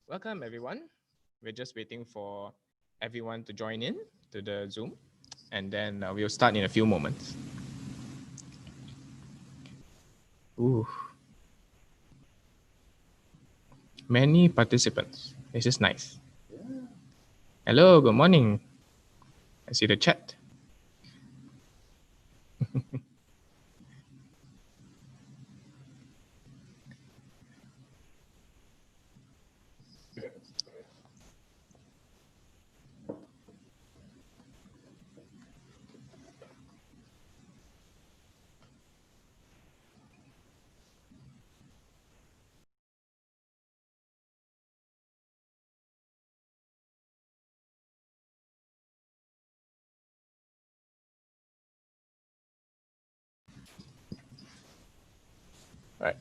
Welcome, everyone. We're just waiting for everyone to join in to the Zoom, and then we'll start in a few moments. Ooh, many participants. This is nice. Hello, good morning. I see the chat. All right.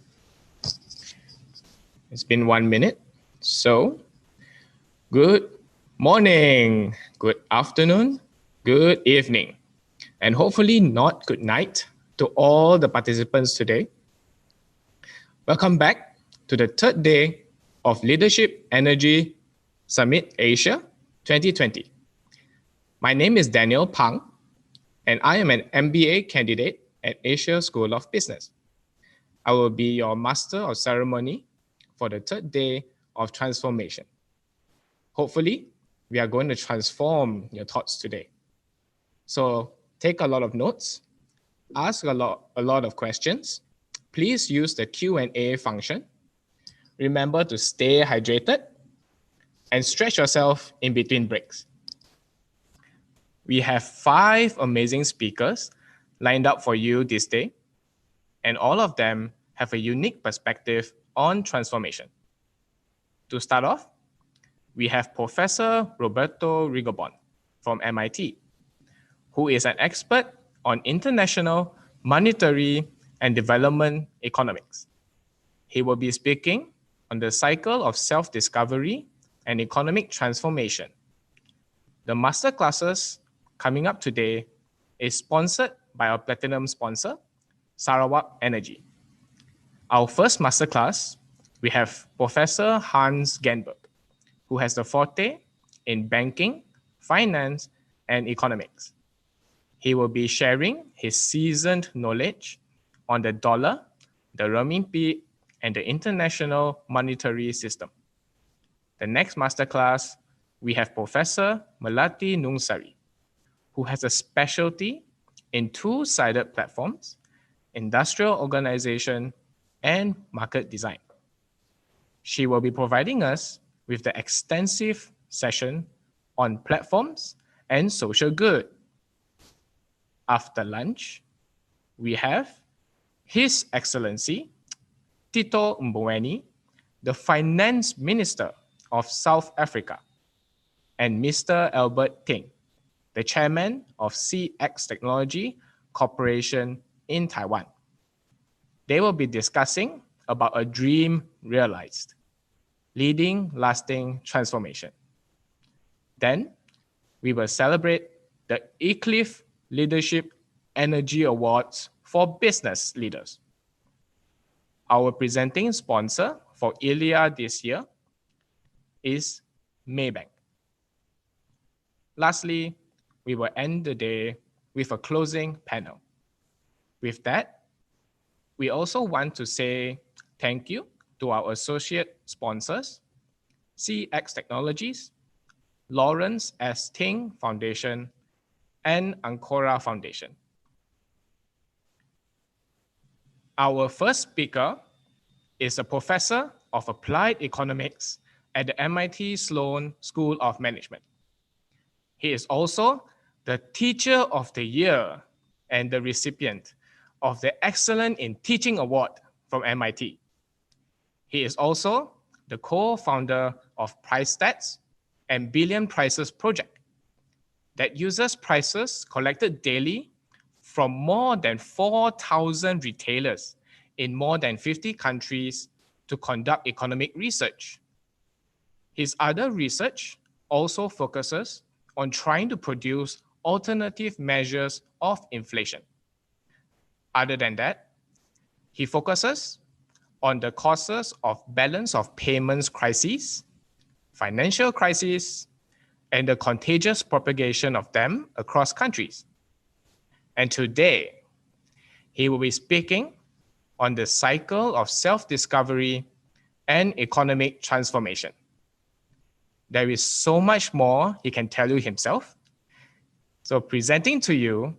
It's been 1 minute. So, good morning, good afternoon, good evening, and hopefully not good night to all the participants today. Welcome back to the third day of Leadership Energy Summit Asia 2020. My name is Daniel Pang, and I am an MBA candidate at Asia School of Business. I will be your master of ceremony for the third day of transformation. Hopefully, we are going to transform your thoughts today. So take a lot of notes, ask a lot of questions. Please use the Q&A function. Remember to stay hydrated and stretch yourself in between breaks. We have 5 amazing speakers lined up for you this day, and all of them have a unique perspective on transformation. To start off, we have Professor Roberto Rigobon from MIT, who is an expert on international monetary and development economics. He will be speaking on the cycle of self-discovery and economic transformation. The masterclasses coming up today is sponsored by our platinum sponsor, Sarawak Energy. Our first masterclass, we have Professor Hans Genberg, who has the forte in banking, finance, and economics. He will be sharing his seasoned knowledge on the dollar, the renminbi, and the international monetary system. The next masterclass, we have Professor Melati Nungsari, who has a specialty in two-sided platforms, industrial organization, and market design. She will be providing us with the extensive session on platforms and social good. After lunch, we have His Excellency Tito Mboweni, the Finance Minister of South Africa, and Mr. Albert Ting, the Chairman of CX Technology Corporation in Taiwan. They will be discussing about a dream realized, leading lasting transformation. Then, we will celebrate the Eclipse Leadership Energy Awards for business leaders. Our presenting sponsor for ILEA this year is Maybank. Lastly, we will end the day with a closing panel. With that, we also want to say thank you to our associate sponsors, CX Technologies, Lawrence S. Ting Foundation, and Ancora Foundation. Our first speaker is a professor of applied economics at the MIT Sloan School of Management. He is also the Teacher of the Year and the recipient of the Excellent in Teaching Award from MIT. He is also the co-founder of PriceStats and Billion Prices Project that uses prices collected daily from more than 4,000 retailers in more than 50 countries to conduct economic research. His other research also focuses on trying to produce alternative measures of inflation. Other than that, he focuses on the causes of balance of payments crises, financial crises, and the contagious propagation of them across countries. And today, he will be speaking on the cycle of self-discovery and economic transformation. There is so much more he can tell you himself. So presenting to you,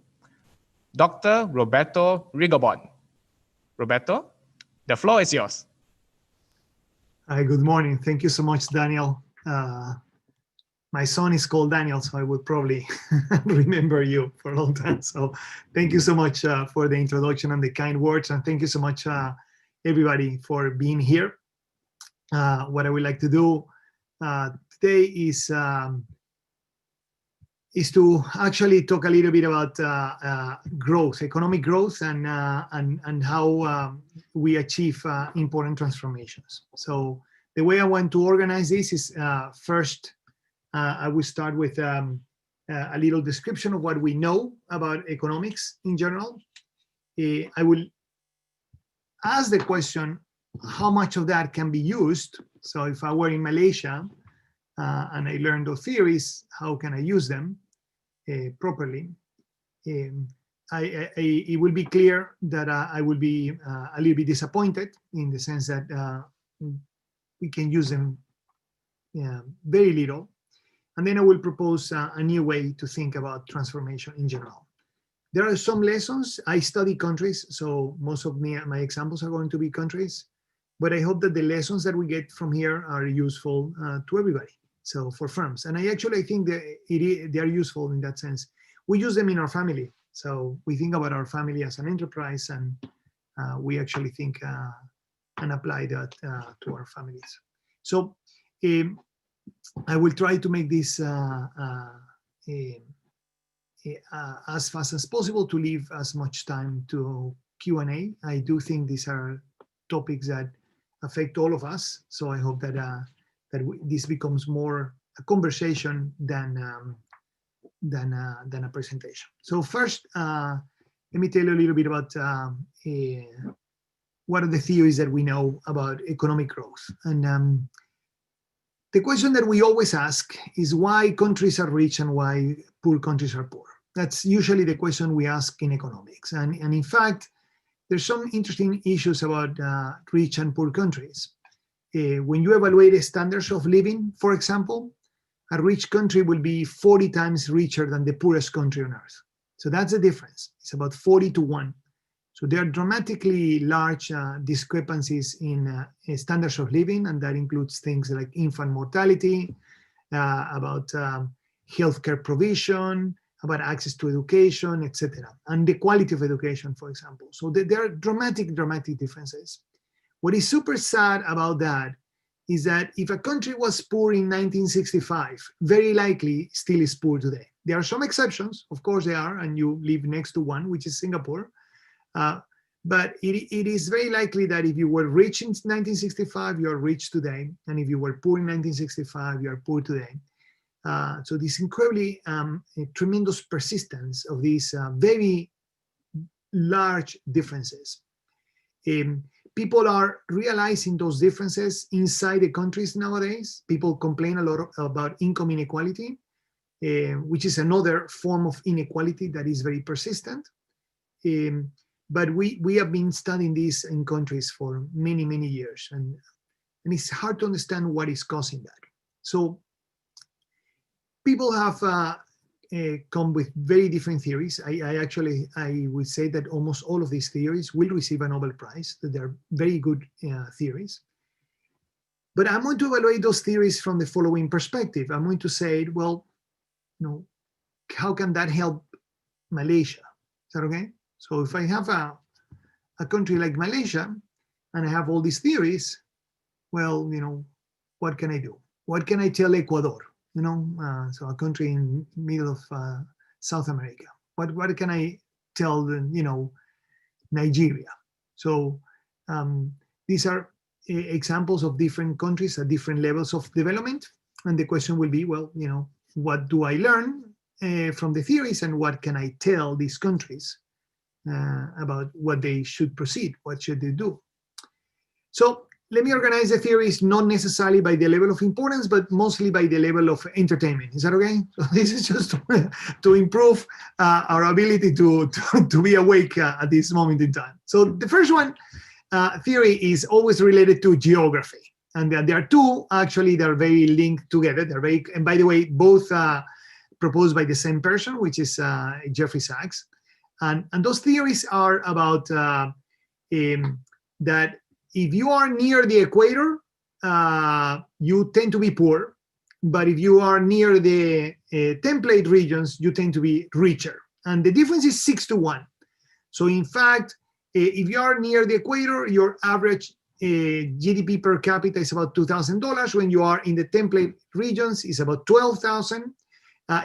Dr. Roberto Rigobon. Roberto, the floor is yours. Hi, good morning. Thank you so much, Daniel. My son is called Daniel, so I would probably remember you for a long time. So thank you so much for the introduction and the kind words. And thank you so much, everybody, for being here. What I would like to do today is to actually talk a little bit about growth, economic growth, and how we achieve important transformations. So the way I want to organize this is first, I will start with a little description of what we know about economics in general. I will ask the question, how much of that can be used? So if I were in Malaysia and I learned those theories, how can I use them properly? It will be clear that I will be a little bit disappointed in the sense that we can use them very little. And then I will propose a new way to think about transformation in general. There are some lessons. I study countries, so most of my examples are going to be countries, but I hope that the lessons that we get from here are useful to everybody, so for firms. And I think that they are useful in that sense. We use them in our family, so we think about our family as an enterprise, and we actually think and apply that to our families. So I will try to make this as fast as possible to leave as much time to Q&A. I do think these are topics that affect all of us, so I hope that this becomes more a conversation than a presentation. So first, let me tell you a little bit about what are the theories that we know about economic growth. And the question that we always ask is why countries are rich and why poor countries are poor. That's usually the question we ask in economics. And in fact, there's some interesting issues about rich and poor countries. When you evaluate the standards of living, for example, a rich country will be 40 times richer than the poorest country on earth. So that's the difference. It's about 40 to 1. So there are dramatically large discrepancies in standards of living, and that includes things like infant mortality, about healthcare provision, about access to education, etc., and the quality of education, for example. So there are dramatic differences. What is super sad about that is that if a country was poor in 1965, very likely still is poor today. There are some exceptions, of course there are, and you live next to one, which is Singapore. But it is very likely that if you were rich in 1965, you are rich today. And if you were poor in 1965, you are poor today. So this incredibly tremendous persistence of these very large differences. People are realizing those differences inside the countries nowadays. People complain a lot about income inequality, which is another form of inequality that is very persistent. But we have been studying this in countries for many years, and it's hard to understand what is causing that. So people have come with very different theories. I would say that almost all of these theories will receive a Nobel Prize, that they're very good theories. But I'm going to evaluate those theories from the following perspective. I'm going to say, well, how can that help Malaysia? Is that okay? So if I have a country like Malaysia and I have all these theories, well, what can I do? What can I tell Ecuador? So a country in the middle of South America. What can I tell Nigeria? So these are examples of different countries at different levels of development. And the question will be, well, what do I learn from the theories, and what can I tell these countries about what they should proceed, what should they do? So let me organize the theories not necessarily by the level of importance, but mostly by the level of entertainment. Is that okay? So this is just to improve our ability to be awake at this moment in time. So the first one theory is always related to geography. And there are two actually that are very linked together. They're very, and by the way, both proposed by the same person, which is Jeffrey Sachs. And those theories are about that if you are near the equator, you tend to be poor. But if you are near the template regions, you tend to be richer. And the difference is 6-1. So in fact, if you are near the equator, your average GDP per capita is about $2,000. When you are in the template regions, it's about 12,000.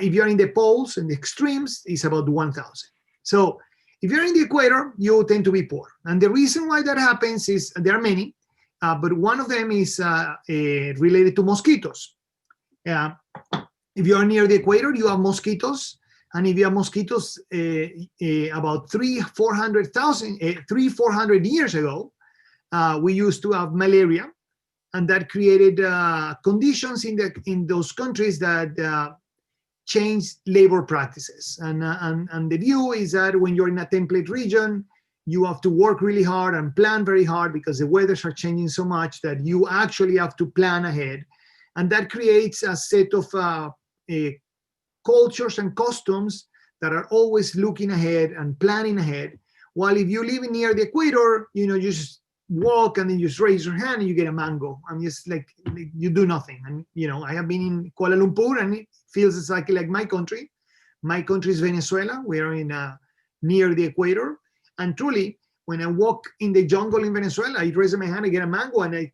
If you are in the poles and the extremes, it's about 1,000. So if you're in the equator, you tend to be poor. And the reason why that happens is there are many, but one of them is related to mosquitoes. If you are near the equator, you have mosquitoes. And if you have mosquitoes, about 400 years ago, we used to have malaria, and that created conditions in those countries that changed labor practices. And the view is that when you're in a template region, you have to work really hard and plan very hard because the weathers are changing so much that you actually have to plan ahead. And that creates a set of cultures and customs that are always looking ahead and planning ahead. While if you live near the equator, you just walk and then you just raise your hand and you get a mango. And just like you do nothing. And I have been in Kuala Lumpur and it feels exactly like my country. My country is Venezuela. We are near the equator. And truly, when I walk in the jungle in Venezuela, I raise my hand, I get a mango, and I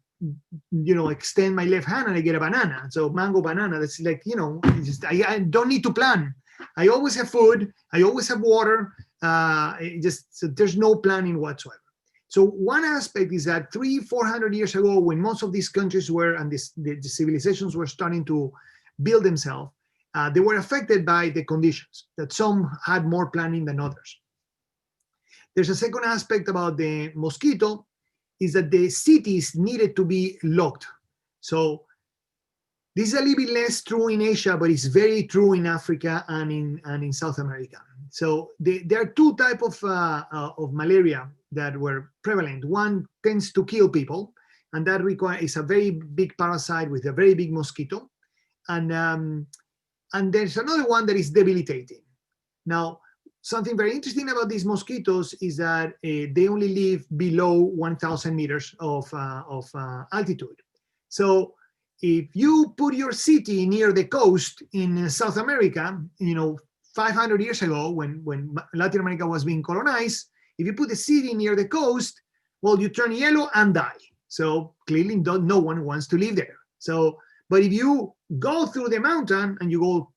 extend my left hand and I get a banana. So mango, banana, that's like, I don't need to plan. I always have food. I always have water. So there's no planning whatsoever. So one aspect is that 300-400 years ago, when most of these countries were, and the civilizations were starting to build themselves, they were affected by the conditions, that some had more planning than others. There's a second aspect about the mosquito, is that the cities needed to be locked. So this is a little bit less true in Asia, but it's very true in Africa and in South America. So there are two types of malaria that were prevalent. One tends to kill people, and that is a very big parasite with a very big mosquito. And there's another one that is debilitating. Now, something very interesting about these mosquitoes is that they only live below 1,000 meters of altitude. So if you put your city near the coast in South America, 500 years ago when Latin America was being colonized, if you put the city near the coast, well, you turn yellow and die. So clearly no one wants to live there. So, but if you go through the mountain and you go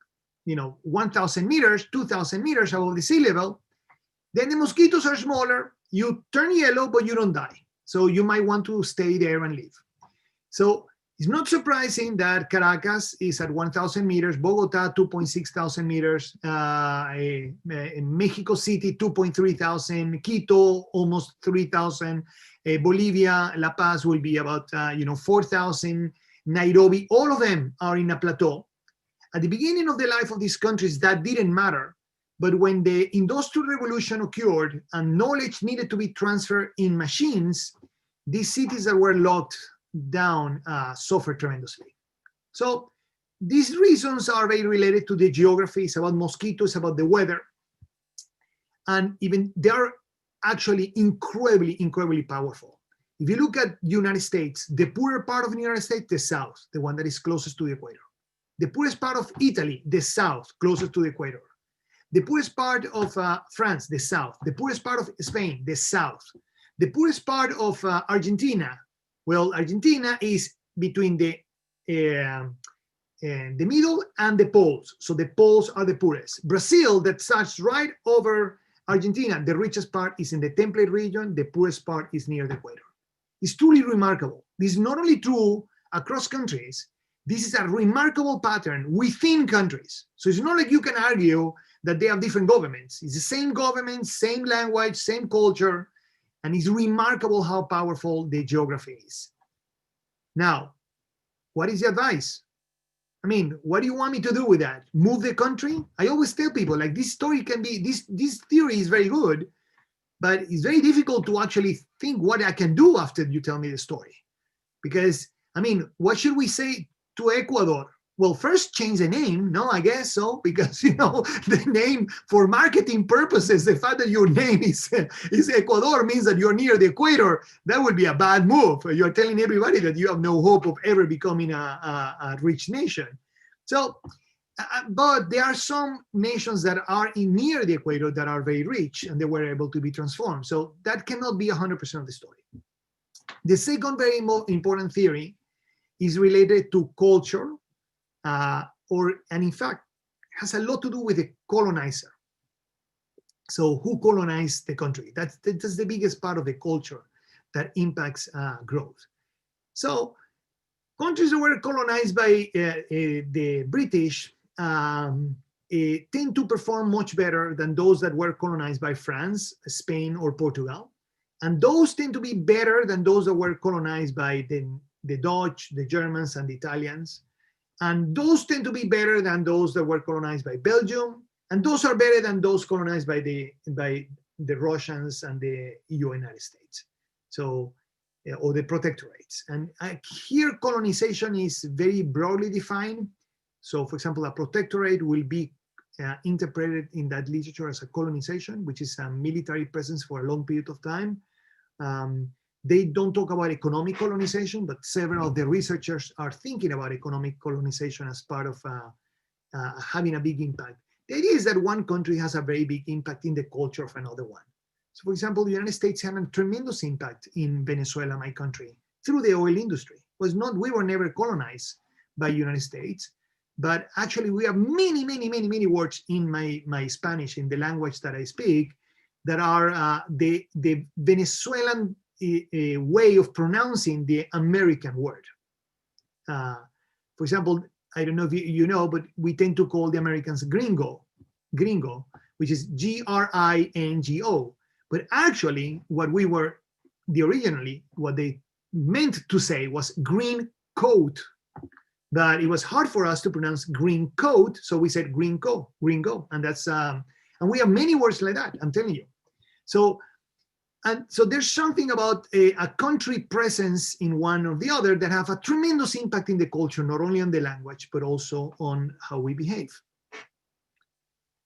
1,000 meters, 2,000 meters above the sea level, then the mosquitoes are smaller, you turn yellow, but you don't die. So you might want to stay there and live. So it's not surprising that Caracas is at 1,000 meters, Bogota, 2,600 meters, Mexico City, 2,300, Quito, almost 3,000, Bolivia, La Paz will be about 4,000, Nairobi, all of them are in a plateau. At the beginning of the life of these countries, that didn't matter. But when the Industrial Revolution occurred and knowledge needed to be transferred in machines, these cities that were locked down suffered tremendously. So these reasons are very related to the geography. It's about mosquitoes, about the weather. And even they are actually incredibly, incredibly powerful. If you look at the United States, the poorer part of the United States, the south, the one that is closest to the equator. The poorest part of Italy, the south, closest to the equator. The poorest part of France, the south. The poorest part of Spain, the south. The poorest part of Argentina, well, Argentina is between the middle and the poles. So the poles are the poorest. Brazil, that starts right over Argentina, the richest part is in the template region, the poorest part is near the equator. It's truly remarkable. This is not only true across countries, this is a remarkable pattern within countries. So it's not like you can argue that they have different governments. It's the same government, same language, same culture, and it's remarkable how powerful the geography is. Now, what is the advice? I mean, what do you want me to do with that? Move the country? I always tell people, like, this story can be, this theory is very good, but it's very difficult to actually think what I can do after you tell me the story. Because, I mean, what should we say to Ecuador? Well, first change the name, no, I guess so, because, you know, the name for marketing purposes, the fact that your name is Ecuador means that you're near the equator. That would be a bad move. You're telling everybody that you have no hope of ever becoming a rich nation. So, but there are some nations that are near the equator that are very rich and they were able to be transformed. So that cannot be 100% of the story. The second very important theory is related to culture, and in fact, has a lot to do with the colonizer. So who colonized the country? That's the biggest part of the culture that impacts growth. So countries that were colonized by the British tend to perform much better than those that were colonized by France, Spain, or Portugal. And those tend to be better than those that were colonized by the Dutch, the Germans, and the Italians. And those tend to be better than those that were colonized by Belgium. And those are better than those colonized by the Russians and the United States. So, or the protectorates. And here colonization is very broadly defined. So, for example, a protectorate will be interpreted in that literature as a colonization, which is a military presence for a long period of time. They don't talk about economic colonization, but several of the researchers are thinking about economic colonization as part of having a big impact. The idea is that one country has a very big impact in the culture of another one. So, for example, the United States had a tremendous impact in Venezuela, my country, through the oil industry. We were never colonized by the United States, but actually we have many words in my Spanish, in the language that I speak, that are the Venezuelan way of pronouncing the American word. For example, I don't know if you know, but we tend to call the Americans gringo, which is Gringo. But actually, what they meant to say was green coat. But it was hard for us to pronounce green coat, so we said gringo, and that's and we have many words like that. I'm telling you. So there's something about a country presence in one or the other that have a tremendous impact in the culture, not only on the language, but also on how we behave.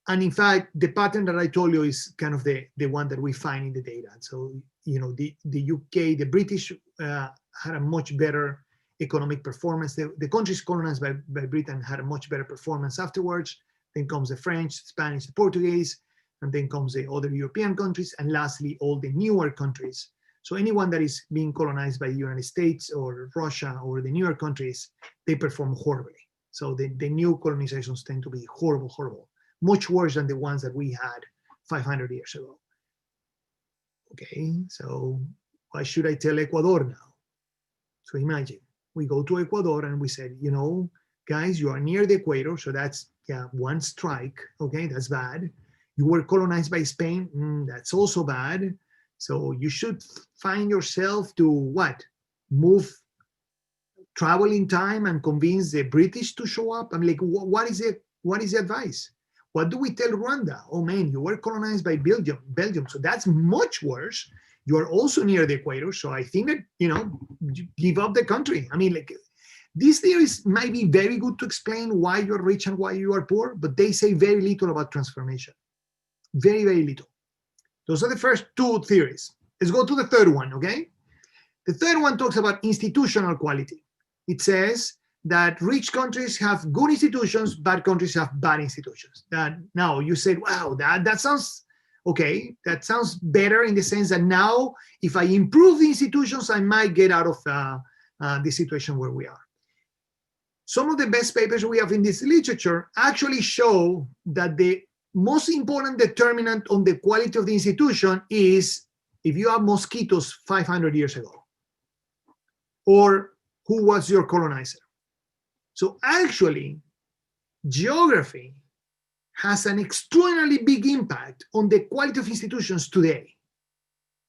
And in fact, the pattern that I told you is kind of the one that we find in the data. So, you know, the UK, the British had a much better economic performance. The countries colonized by Britain had a much better performance afterwards. Then comes the French, Spanish, the Portuguese, and then comes the other European countries, and lastly, all the newer countries. So anyone that is being colonized by the United States or Russia or the newer countries, they perform horribly. So the new colonizations tend to be horrible, much worse than the ones that we had 500 years ago. Okay, so why should I tell Ecuador now? So imagine, we go to Ecuador and we said, you know, guys, you are near the equator, so that's one strike, okay, that's bad. You were colonized by Spain, that's also bad. So you should find yourself to what? Travel in time and convince the British to show up? I'm like, what is it? What is the advice? What do we tell Rwanda? Oh man, you were colonized by Belgium, so that's much worse. You are also near the equator, so I think that, you know, give up the country. I mean, like, these theories might be very good to explain why you're rich and why you are poor, but they say very little about transformation. Very little. Those are the first two theories. Let's go to the third one, okay? The third one talks about institutional quality. It says that rich countries have good institutions, bad countries have bad institutions. Now you said, wow, that sounds okay. That sounds better in the sense that now if I improve the institutions, I might get out of the situation where we are. Some of the best papers we have in this literature actually show that the most important determinant on the quality of the institution is if you have mosquitoes 500 years ago, or who was your colonizer. So actually, geography has an extraordinarily big impact on the quality of institutions today.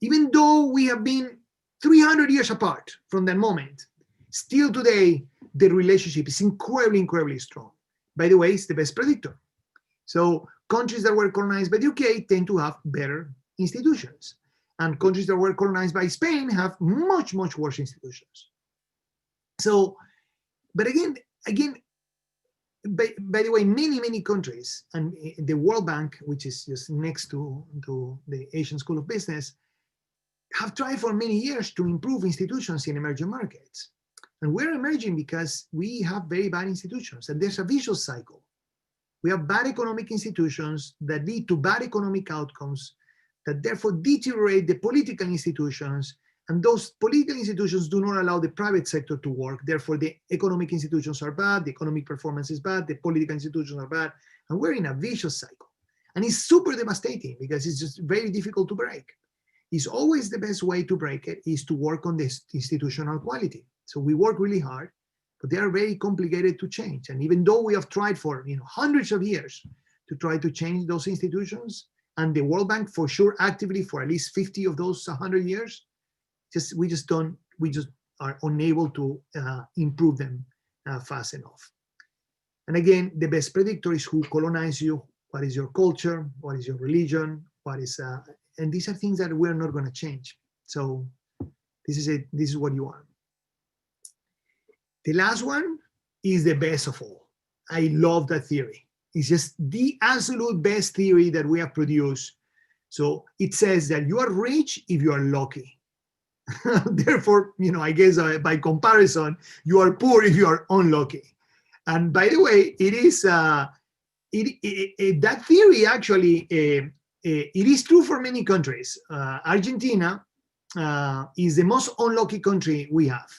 Even though we have been 300 years apart from that moment, Still today, the relationship is incredibly, incredibly strong. By the way, it's the best predictor. So countries that were colonized by the UK tend to have better institutions. And countries that were colonized by Spain have much, much worse institutions. So, but again, by the way, many countries, and the World Bank, which is just next to the Asian School of Business, have tried for many years to improve institutions in emerging markets. And we're emerging because we have very bad institutions, and there's a vicious cycle. We have bad economic institutions that lead to bad economic outcomes, that therefore deteriorate the political institutions, and those political institutions do not allow the private sector to work. Therefore, the economic institutions are bad, the economic performance is bad, the political institutions are bad, and we're in a vicious cycle. And it's super devastating because it's just very difficult to break. It's always the best way to break it is to work on this institutional quality. So we work really hard, but they are very complicated to change. And even though we have tried for hundreds of years to try to change those institutions, and the World Bank for sure actively for at least 50 of those 100 years, we just are unable to improve them fast enough. And again, the best predictor is who colonized you, what is your culture, what is your religion, and these are things that we're not going to change. So this is it. This is what you are. The last one is the best of all. I love that theory. It's just the absolute best theory that we have produced. So it says that you are rich if you are lucky. Therefore, I guess by comparison, you are poor if you are unlucky. And by the way, it is that theory actually it is true for many countries. Argentina is the most unlucky country we have.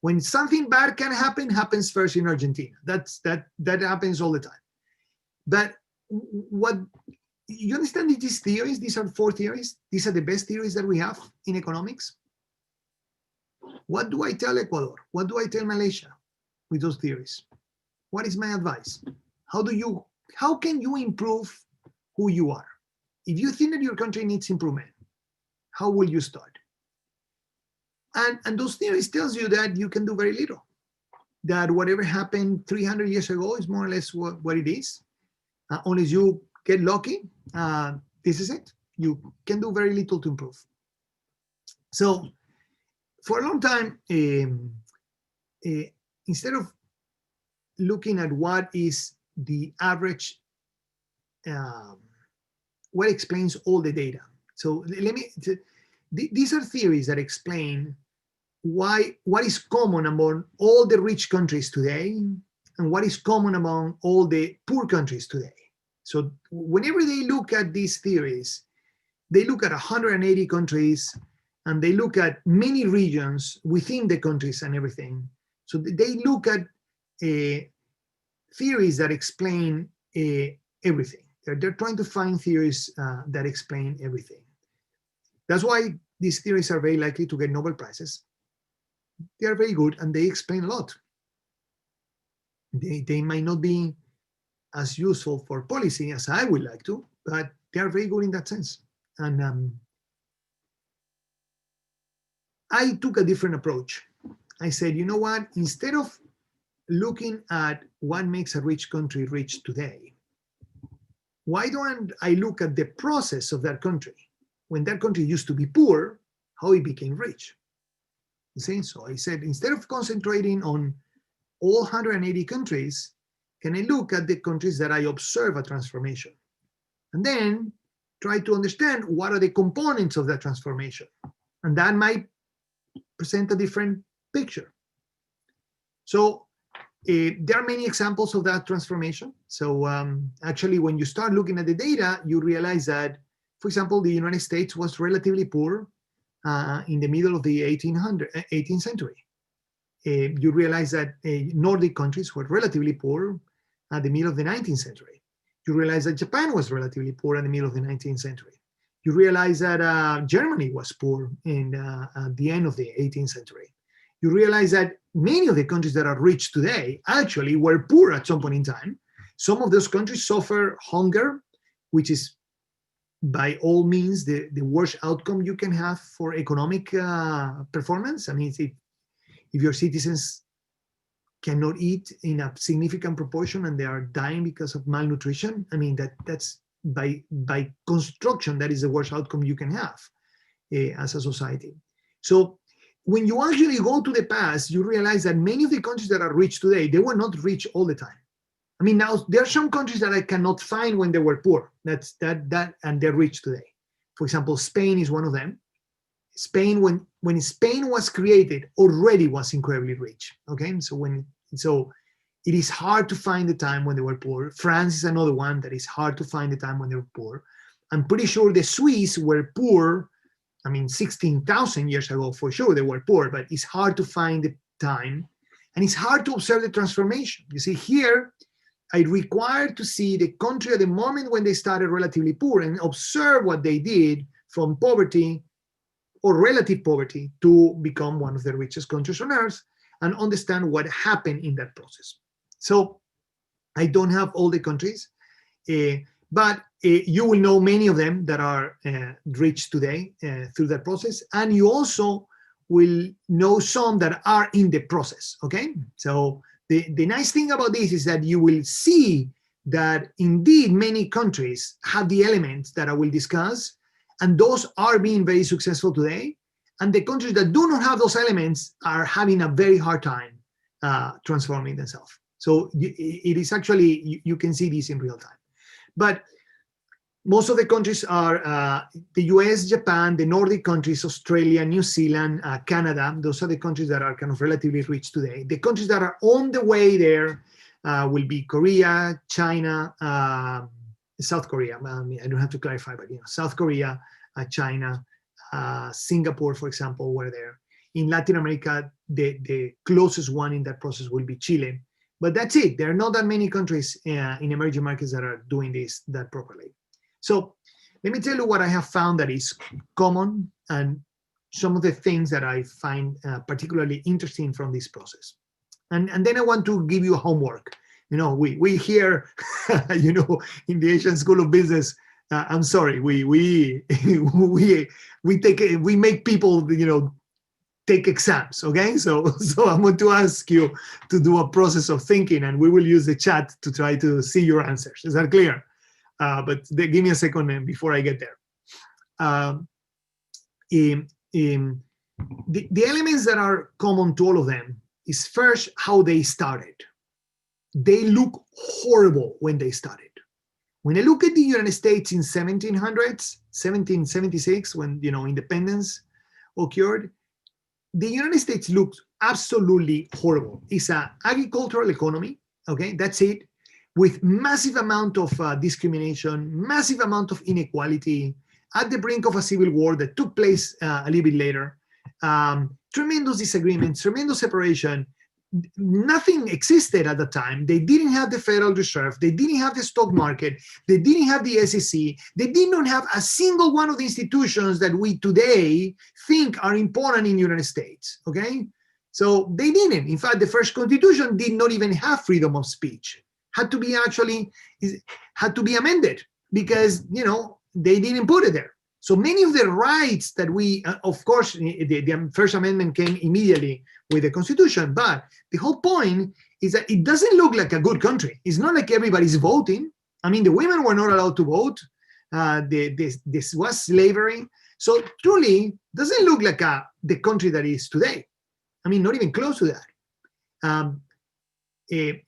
When something bad can happen, happens first in Argentina. That happens all the time. But what you understand these theories? These are 4 theories. These are the best theories that we have in economics. What do I tell Ecuador? What do I tell Malaysia with those theories? What is my advice? How can you improve who you are? If you think that your country needs improvement, how will you start? And those theories tells you that you can do very little. That whatever happened 300 years ago is more or less what it is. Unless you get lucky, this is it. You can do very little to improve. So for a long time, instead of looking at what is the average, what explains all the data. So these are theories that explain what is common among all the rich countries today and what is common among all the poor countries today. So whenever they look at these theories, they look at 180 countries and they look at many regions within the countries and everything. So they look at theories that explain everything. They're trying to find theories that explain everything. That's why these theories are very likely to get Nobel Prizes. They are very good and they explain a lot. They might not be as useful for policy as I would like to, but they are very good in that sense. And I took a different approach. I said, you know what? Instead of looking at what makes a rich country rich today, why don't I look at the process of that country? When that country used to be poor, how it became rich. You see? So I said, instead of concentrating on all 180 countries, can I look at the countries that I observe a transformation? And then try to understand what are the components of that transformation. And that might present a different picture. So there are many examples of that transformation. So actually, when you start looking at the data, you realize that, for example, the United States was relatively poor in the middle of the 18th century. You realize that Nordic countries were relatively poor at the middle of the 19th century. You realize that Japan was relatively poor at the middle of the 19th century. You realize that Germany was poor at the end of the 18th century. You realize that many of the countries that are rich today actually were poor at some point in time. Some of those countries suffer hunger, which is by all means the worst outcome you can have for economic performance. I mean, if your citizens cannot eat in a significant proportion and they are dying because of malnutrition, I mean, that's by construction, that is the worst outcome you can have as a society. So when you actually go to the past, you realize that many of the countries that are rich today, they were not rich all the time. I mean, now there are some countries that I cannot find when they were poor. That's that, and they're rich today. For example, Spain is one of them. Spain, when Spain was created, already was incredibly rich. Okay, so it is hard to find the time when they were poor. France is another one that is hard to find the time when they were poor. I'm pretty sure the Swiss were poor. I mean, 16,000 years ago, for sure, they were poor, but it's hard to find the time, and it's hard to observe the transformation. You see, here, I required to see the country at the moment when they started relatively poor and observe what they did from poverty or relative poverty to become one of the richest countries on earth, and understand what happened in that process. So I don't have all the countries, but you will know many of them that are rich today through that process, and you also will know some that are in the process, okay? So the nice thing about this is that you will see that indeed many countries have the elements that I will discuss, and those are being very successful today. And the countries that do not have those elements are having a very hard time transforming themselves. So it is actually, you can see this in real time. But most of the countries are the US, Japan, the Nordic countries, Australia, New Zealand, Canada. Those are the countries that are kind of relatively rich today. The countries that are on the way there will be Korea, China, South Korea. I don't have to clarify, but South Korea, China, Singapore, for example, were there. In Latin America, the closest one in that process will be Chile. But that's it. There are not that many countries in emerging markets that are doing this that properly. So let me tell you what I have found that is common and some of the things that I find particularly interesting from this process. And then I want to give you homework. We hear, in the Asian School of Business, I'm sorry, we make people, take exams, okay? So I'm going to ask you to do a process of thinking, and we will use the chat to try to see your answers. Is that clear? But give me a second before I get there. The elements that are common to all of them is first how they started. They look horrible when they started. When I look at the United States in 1776, when independence occurred, the United States looked absolutely horrible. It's an agricultural economy, okay, that's it, with massive amount of discrimination, massive amount of inequality, at the brink of a civil war that took place a little bit later, tremendous disagreements, tremendous separation. Nothing existed at the time. They didn't have the Federal Reserve. They didn't have the stock market. They didn't have the SEC. They did not have a single one of the institutions that we today think are important in the United States, okay? So they didn't. In fact, the first constitution did not even have freedom of speech. Had to be amended because, they didn't put it there. So many of the rights that we, of course, the First Amendment came immediately with the Constitution, but the whole point is that it doesn't look like a good country. It's not like everybody's voting. I mean, the women were not allowed to vote. This was slavery. So truly, doesn't look like the country that is today. I mean, not even close to that.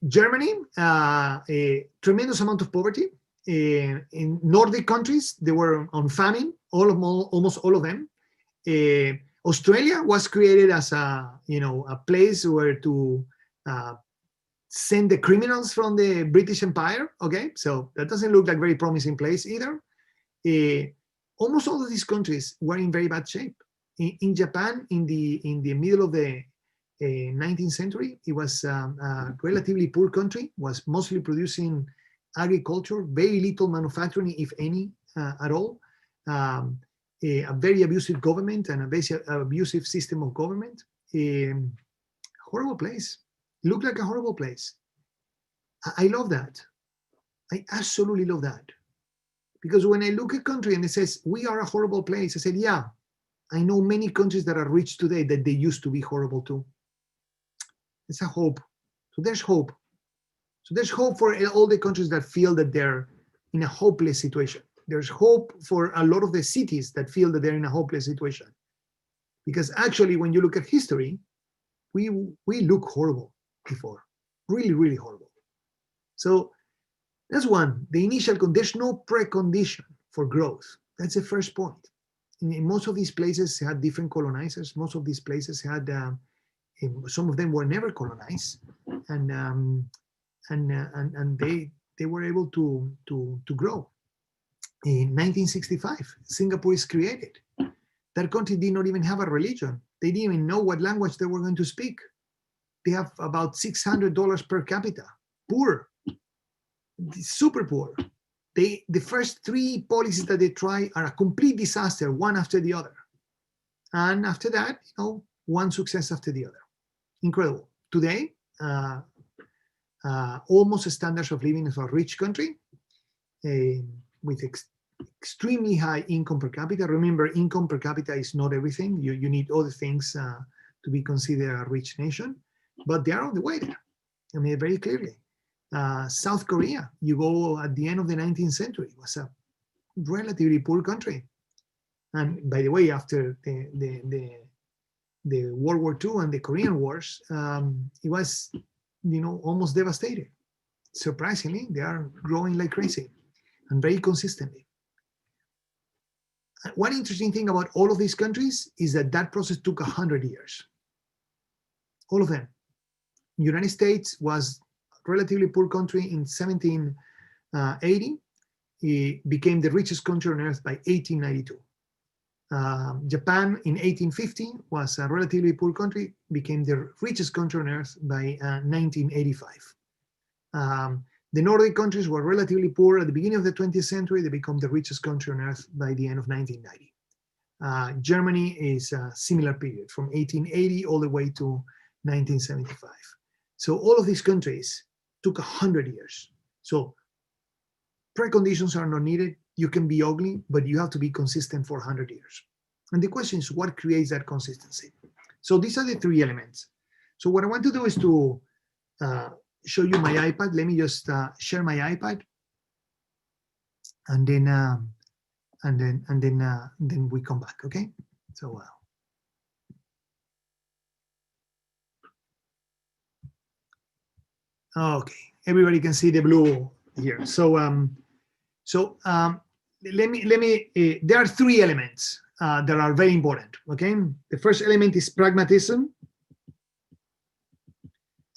Germany, a tremendous amount of poverty. In Nordic countries, they were on famine, almost all of them. Australia was created as a place where to send the criminals from the British Empire. Okay, so that doesn't look like a very promising place either. Almost all of these countries were in very bad shape. In Japan, in the middle of the 19th century, it was a relatively poor country. Was mostly producing agriculture, very little manufacturing, if any, at all. A very abusive government and a very abusive system of government. Horrible place. Looked like a horrible place. I love that. I absolutely love that. Because when I look at a country and it says, we are a horrible place, I said, yeah, I know many countries that are rich today that they used to be horrible too. It's a hope. So there's hope. So there's hope for all the countries that feel that they're in a hopeless situation. There's hope for a lot of the cities that feel that they're in a hopeless situation. Because actually, when you look at history, we look horrible before, really, really horrible. So that's one. The initial, there's no precondition for growth. That's the first point. In most of these places had different colonizers. Most of these places had, some of them were never colonized, and they were able to grow. In 1965, Singapore is created. That country did not even have a religion. They didn't even know what language they were going to speak. They have about $600 per capita. Poor, super poor. The first three policies that they try are a complete disaster, one after the other. And after that, one success after the other. Incredible. Today, almost standards of living of a rich country with extremely high income per capita. Remember, income per capita is not everything. You need other things to be considered a rich nation, but they are on the way there. I mean, very clearly. South Korea, you go at the end of the 19th century, was a relatively poor country. And by the way, after the World War II and the Korean Wars, it was, almost devastated. Surprisingly, they are growing like crazy and very consistently. One interesting thing about all of these countries is that process took 100 years. All of them. United States was a relatively poor country in 1780. It became the richest country on earth by 1892. Japan in 1850 was a relatively poor country, became the richest country on earth by 1985. The Nordic countries were relatively poor at the beginning of the 20th century. They become the richest country on earth by the end of 1990. Germany is a similar period, from 1880 all the way to 1975. So all of these countries took 100 years. So preconditions are not needed. You can be ugly, but you have to be consistent for 100 years. And the question is, what creates that consistency? So these are the three elements. So what I want to do is to show you my iPad. Let me just share my iPad, and then we come back. Okay. So okay, everybody can see the blue here. So let me. There are three elements that are very important. Okay. The first element is pragmatism,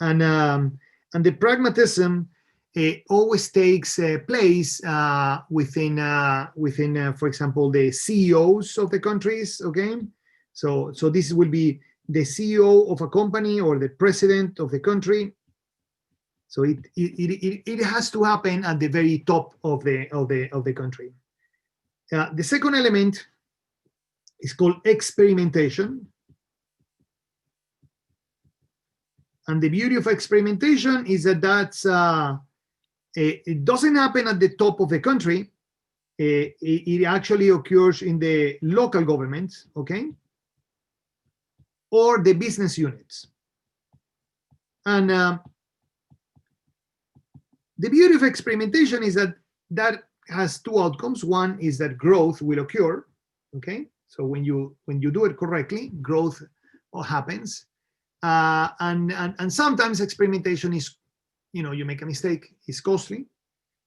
and the pragmatism always takes place within, for example, the CEOs of the countries. Okay, so this will be the CEO of a company or the president of the country. So it has to happen at the very top of the country. The second element is called experimentation. And the beauty of experimentation is that it doesn't happen at the top of the country. It actually occurs in the local governments, okay, or the business units. And the beauty of experimentation is that has two outcomes. One is that growth will occur, okay. So when you do it correctly, growth happens. And sometimes experimentation is, you make a mistake, is costly,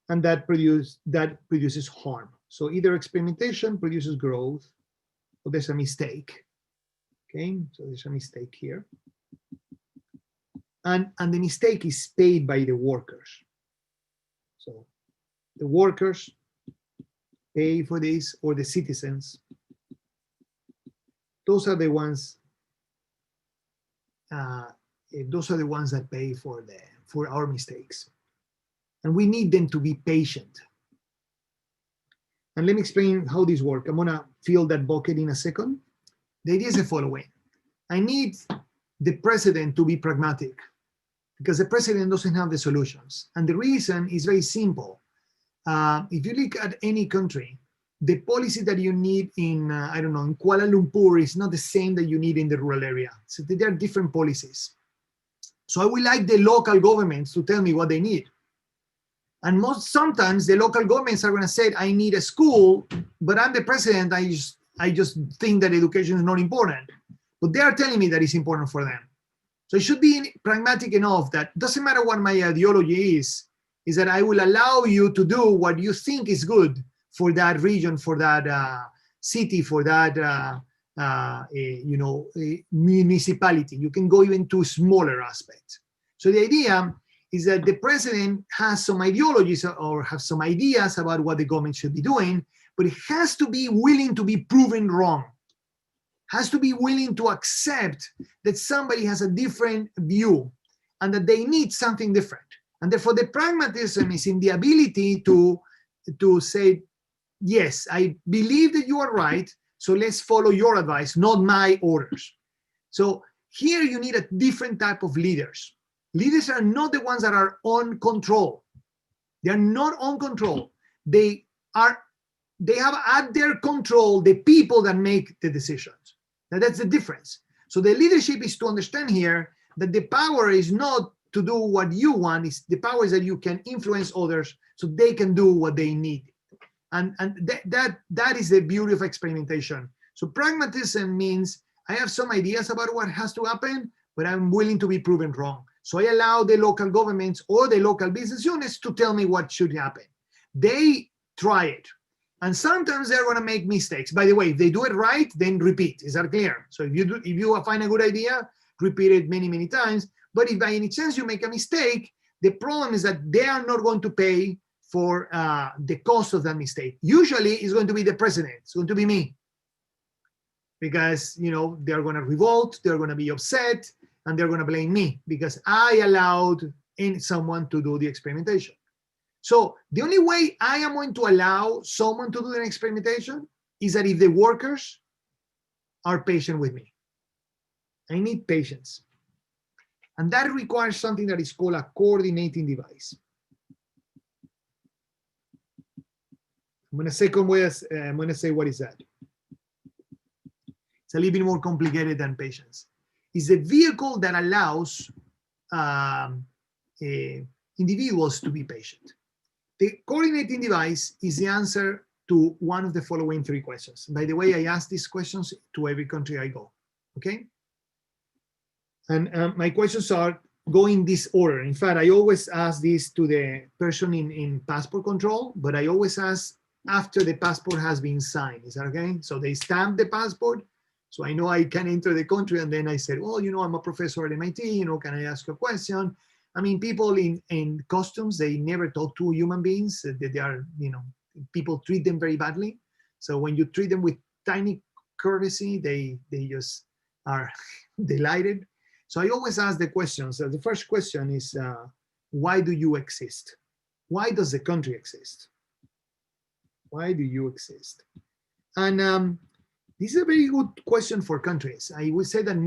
and that produces harm. So either experimentation produces growth, or there's a mistake. Okay, so there's a mistake here, and the mistake is paid by the workers. So the workers pay for this, or the citizens. Those are the ones. Those are the ones that pay for our mistakes, and we need them to be patient. And let me explain how this works. I'm gonna fill that bucket in a second. The idea is the following: I need the president to be pragmatic, because the president doesn't have the solutions, and the reason is very simple. If you look at any country, the policy that you need in, I don't know, in Kuala Lumpur is not the same that you need in the rural area. So there are different policies. So I would like the local governments to tell me what they need. And sometimes the local governments are going to say, I need a school, but I'm the president. I just think that education is not important. But they are telling me that it's important for them. So it should be pragmatic enough that doesn't matter what my ideology is that I will allow you to do what you think is good for that region, for that city, for that municipality. You can go even to smaller aspects. So the idea is that the president has some ideologies or have some ideas about what the government should be doing, but it has to be willing to be proven wrong. Has to be willing to accept that somebody has a different view and that they need something different. And therefore the pragmatism is in the ability to say, yes, I believe that you are right, so let's follow your advice, not my orders. So here you need a different type of leaders. Leaders are not the ones that are on control. They are not on control. They have at their control the people that make the decisions. Now that's the difference. So the leadership is to understand here that the power is not to do what you want, it's the power is that you can influence others so they can do what they need. And that is the beauty of experimentation. So pragmatism means I have some ideas about what has to happen, but I'm willing to be proven wrong. So I allow the local governments or the local business units to tell me what should happen. They try it. And sometimes they're going to make mistakes. By the way, if they do it right, then repeat. Is that clear? So if you find a good idea, repeat it many, many times. But if by any chance you make a mistake, the problem is that they are not going to pay for the cost of that mistake. Usually it's going to be the president. It's going to be me. Because, they're going to revolt, they're going to be upset, and they're going to blame me because I allowed someone to do the experimentation. So the only way I am going to allow someone to do an experimentation is that if the workers are patient with me. I need patience. And that requires something that is called a coordinating device. I'm going to say what is that. It's a little bit more complicated than patience. It's a vehicle that allows individuals to be patient. The coordinating device is the answer to one of the following three questions. By the way, I ask these questions to every country I go, okay? And my questions are go in this order. In fact, I always ask this to the person in passport control, but I always ask after the passport has been signed. Is that okay? So they stamp the passport, so I know I can enter the country, and then I said, well, I'm a professor at MIT, can I ask a question? I mean, people in customs, they never talk to human beings. They are, people treat them very badly. So when you treat them with tiny courtesy, they just are delighted. So I always ask the questions. The first question is, why do you exist? Why does the country exist? Why do you exist? And this is a very good question for countries. I would say that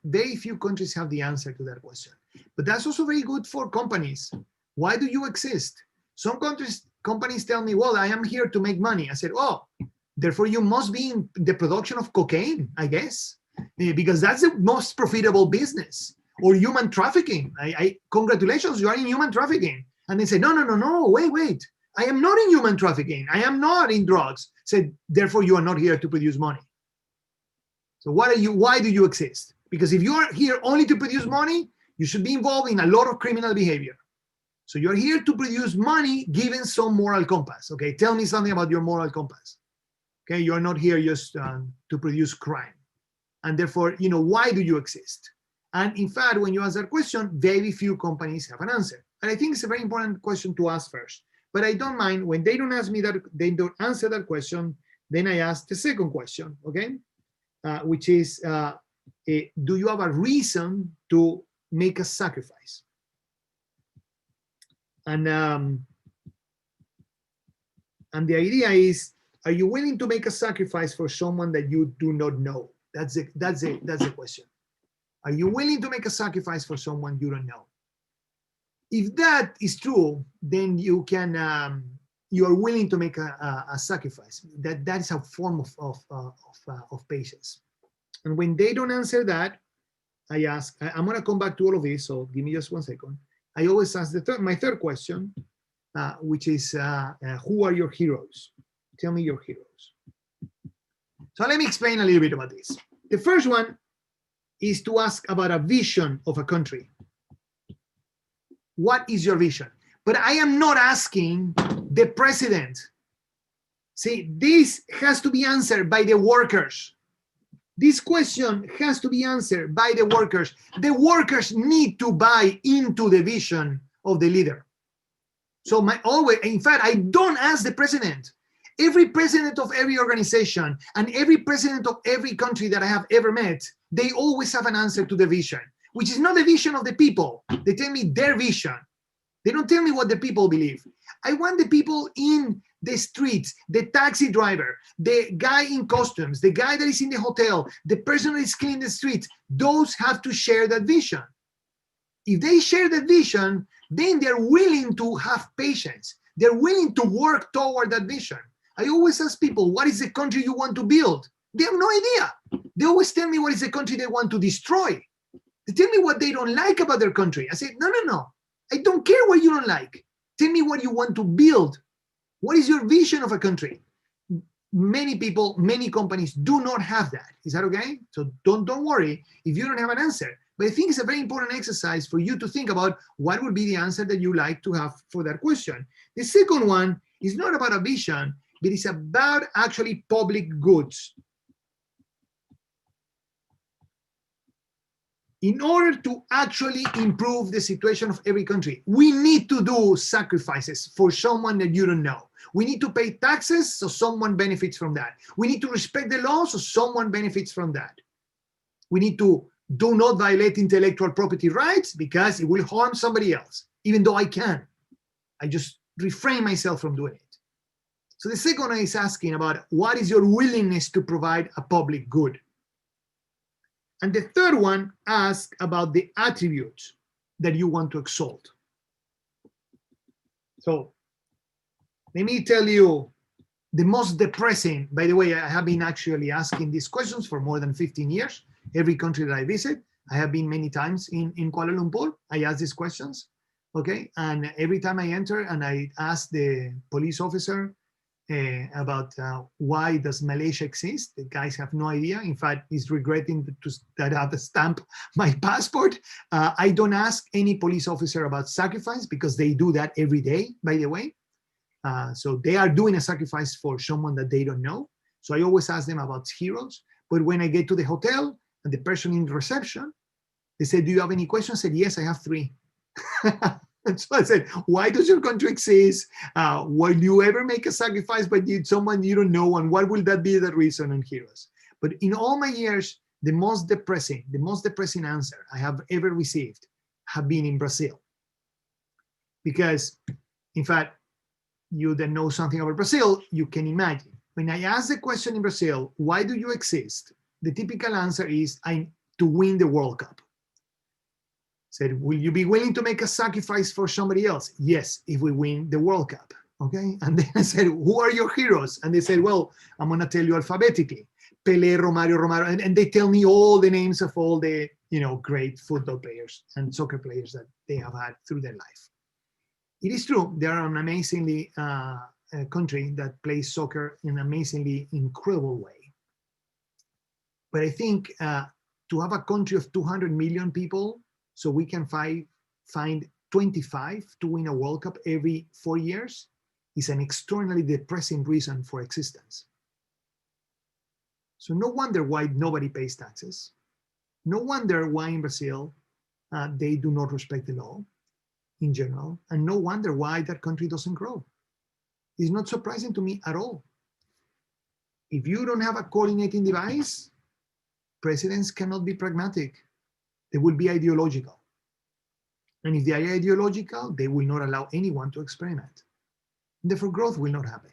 very few countries have the answer to that question. But that's also very good for companies. Why do you exist? Some companies tell me, well, I am here to make money. I said, oh, therefore you must be in the production of cocaine, I guess, because that's the most profitable business. Or human trafficking. Congratulations, you are in human trafficking. And they say, no, wait. I am not in human trafficking. I am not in drugs. Said, therefore you are not here to produce money. So why do you exist? Because if you are here only to produce money, you should be involved in a lot of criminal behavior. So you're here to produce money given some moral compass. Okay, tell me something about your moral compass. Okay, you're not here just to produce crime. And therefore, why do you exist? And in fact, when you ask that question, very few companies have an answer. And I think it's a very important question to ask first. But I don't mind when they don't ask me that, they don't answer that question, then I ask the second question, okay? Which is, do you have a reason to make a sacrifice? And the idea is, are you willing to make a sacrifice for someone that you do not know? That's the question. Are you willing to make a sacrifice for someone you don't know? If that is true, then you can you are willing to make a sacrifice. That is a form of patience. And when they don't answer that, I ask, I'm going to come back to all of this, so give me just 1 second. I always ask my third question, which is, who are your heroes? Tell me your heroes. So let me explain a little bit about this. The first one is to ask about a vision of a country. What is your vision? But I am not asking the president. See, this has to be answered by the workers. This question has to be answered by the workers. The workers need to buy into the vision of the leader. So in fact, I don't ask the president. Every president of every organization and every president of every country that I have ever met, they always have an answer to the vision, which is not the vision of the people. They tell me their vision. They don't tell me what the people believe. I want the people in the streets, the taxi driver, the guy in costumes, the guy that is in the hotel, the person that is cleaning the streets, those have to share that vision. If they share that vision, then they're willing to have patience. They're willing to work toward that vision. I always ask people, what is the country you want to build? They have no idea. They always tell me what is the country they want to destroy. They tell me what they don't like about their country. I say, no. I don't care what you don't like. Tell me what you want to build. What is your vision of a country? Many people, many companies do not have that. Is that okay? So don't worry if you don't have an answer. But I think it's a very important exercise for you to think about what would be the answer that you like to have for that question. The second one is not about a vision, but it's about actually public goods. In order to actually improve the situation of every country, we need to do sacrifices for someone that you don't know. We need to pay taxes so someone benefits from that. We need to respect the law so someone benefits from that. We need to do not violate intellectual property rights because it will harm somebody else, even though I can. I just refrain myself from doing it. So the second one is asking about what is your willingness to provide a public good? And the third one asks about the attributes that you want to exalt. So let me tell you the most depressing, by the way, I have been actually asking these questions for more than 15 years. Every country that I visit, I have been many times in Kuala Lumpur. I ask these questions, okay? And every time I enter and I ask the police officer about why does Malaysia exist, the guys have no idea. In fact, he's regretting that I have to stamp my passport. I don't ask any police officer about sacrifice because they do that every day, by the way. So they are doing a sacrifice for someone that they don't know. So I always ask them about heroes. But when I get to the hotel and the person in reception, they say, do you have any questions? I said, yes, I have 3. And so I said, why does your country exist? Will you ever make a sacrifice by someone you don't know? And what will that be the reason and heroes? But in all my years, the most depressing answer I have ever received have been in Brazil. Because, in fact, you that know something about Brazil, you can imagine. When I ask the question in Brazil, why do you exist? The typical answer is, to win the World Cup. Said, will you be willing to make a sacrifice for somebody else? Yes, if we win the World Cup, okay? And then I said, who are your heroes? And they said, well, I'm gonna tell you alphabetically. Pelé, Romario, and they tell me all the names of all the, great football players and soccer players that they have had through their life. It is true, they are an amazingly country that plays soccer in an amazingly incredible way. But I think to have a country of 200 million people, so we can find 25 to win a World Cup every 4 years, is an extraordinarily depressing reason for existence. So no wonder why nobody pays taxes. No wonder why in Brazil they do not respect the law in general, and no wonder why that country doesn't grow. It's not surprising to me at all. If you don't have a coordinating device, presidents cannot be pragmatic. They will be ideological. And if they are ideological, they will not allow anyone to experiment. Therefore, growth will not happen.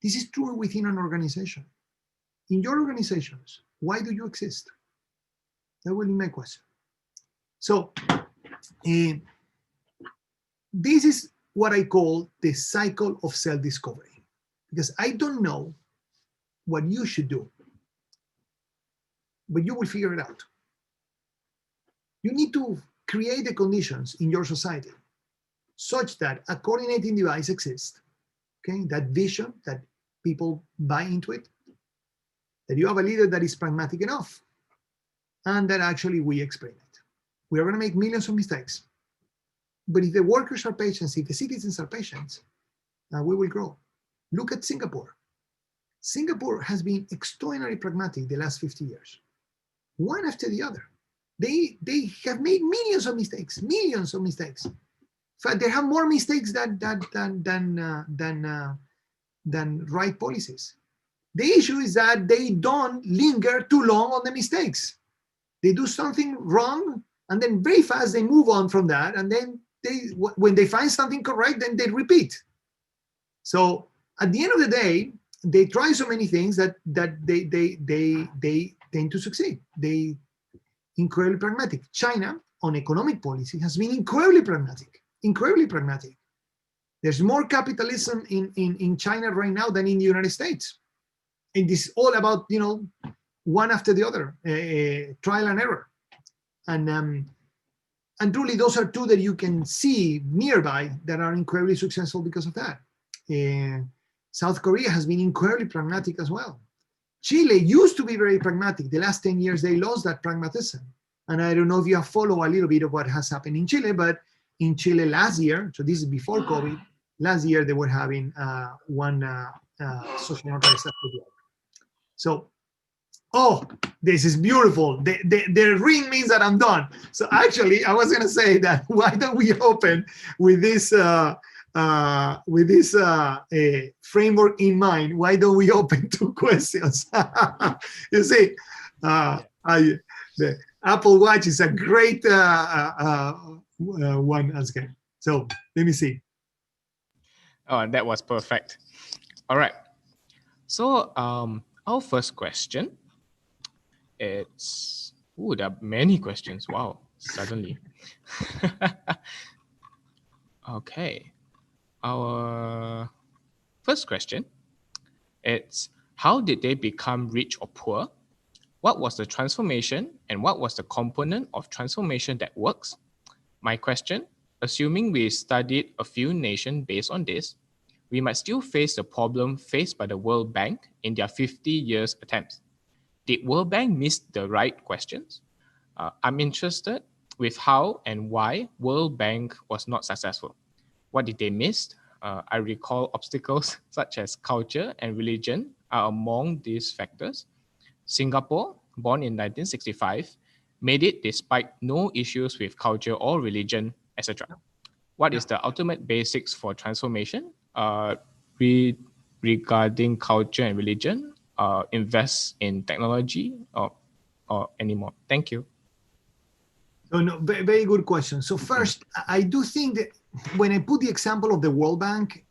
This is true within an organization. In your organizations, why do you exist? That will be my question. So, this is what I call the cycle of self-discovery, because I don't know what you should do, but you will figure it out. You need to create the conditions in your society such that a coordinating device exists, okay? That vision, that people buy into it, that you have a leader that is pragmatic enough, and that actually we explain it. We are going to make millions of mistakes. But if the workers are patient, if the citizens are patient, we will grow. Look at Singapore. Singapore has been extraordinarily pragmatic the last 50 years, one after the other. They have made millions of mistakes, millions of mistakes. In fact, they have more mistakes than right policies. The issue is that they don't linger too long on the mistakes. They do something wrong, and then very fast they move on from that, and then when they find something correct, then they repeat. So at the end of the day, they try so many things that they tend to succeed. They incredibly pragmatic. China on economic policy has been incredibly pragmatic, incredibly pragmatic. There's more capitalism in China right now than in the United States. And it's all about, one after the other, trial and error. And truly, those are two that you can see nearby that are incredibly successful because of that. South Korea has been incredibly pragmatic as well. Chile used to be very pragmatic. The last 10 years, they lost that pragmatism. And I don't know if you have followed a little bit of what has happened in Chile, but in Chile last year, so this is before COVID, last year they were having one social enterprise after the other. So, oh, this is beautiful. The ring means that I'm done. So actually, I was going to say that why don't we open with this framework in mind? Why don't we open 2 questions? You see, the Apple Watch is a great one as well. So let me see. Oh, that was perfect. All right. So our first question, it's, there are many questions. Wow, suddenly. Okay. Our first question, it's how did they become rich or poor? What was the transformation and what was the component of transformation that works? My question, assuming we studied a few nations based on this, we might still face the problem faced by the World Bank in their 50 years attempts. Did World Bank miss the right questions? I'm interested with how and why World Bank was not successful. What did they miss? I recall obstacles such as culture and religion are among these factors. Singapore, born in 1965, made it despite no issues with culture or religion, etc. What is the ultimate basics for transformation? Regarding culture and religion, invest in technology or any more? Thank you. So no, very good question. So first, I do think that when I put the example of the World Bank,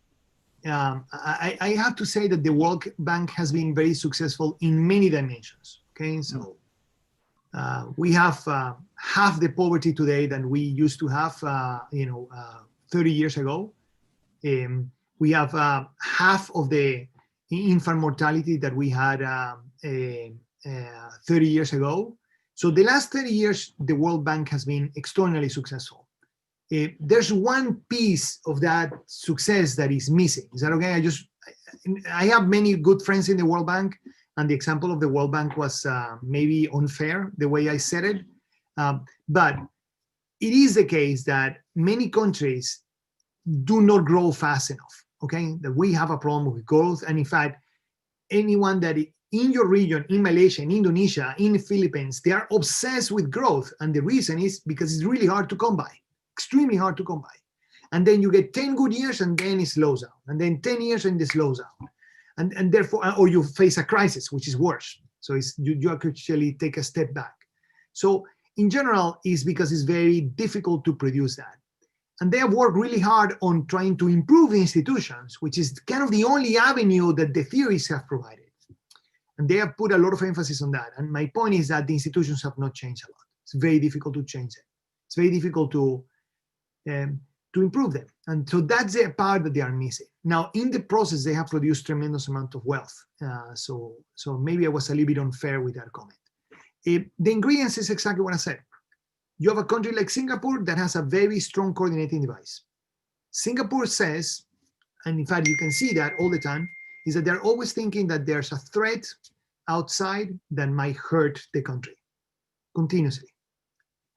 I have to say that the World Bank has been very successful in many dimensions. Okay, so we have half the poverty today than we used to have, 30 years ago. We have half of the infant mortality that we had 30 years ago. So the last 30 years, the World Bank has been extraordinarily successful. There's one piece of that success that is missing. Is that okay? I have many good friends in the World Bank, and the example of the World Bank was maybe unfair, the way I said it. But it is the case that many countries do not grow fast enough, okay? That we have a problem with growth. And in fact, anyone that in your region, in Malaysia, in Indonesia, in the Philippines, they are obsessed with growth. And the reason is because it's really hard to come by, extremely hard to come by. And then you get 10 good years and then it slows down. And then 10 years and it slows down. And therefore, or you face a crisis, which is worse. So you actually take a step back. So in general, it's because it's very difficult to produce that. And they have worked really hard on trying to improve the institutions, which is kind of the only avenue that the theories have provided. And they have put a lot of emphasis on that. And my point is that the institutions have not changed a lot. It's very difficult to change it. It's very difficult to improve them. And so that's the part that they are missing. Now, in the process, they have produced tremendous amount of wealth. So maybe I was a little bit unfair with that comment. The ingredients is exactly what I said. You have a country like Singapore that has a very strong coordinating device. Singapore says, and in fact you can see that all the time, is that they're always thinking that there's a threat outside that might hurt the country continuously.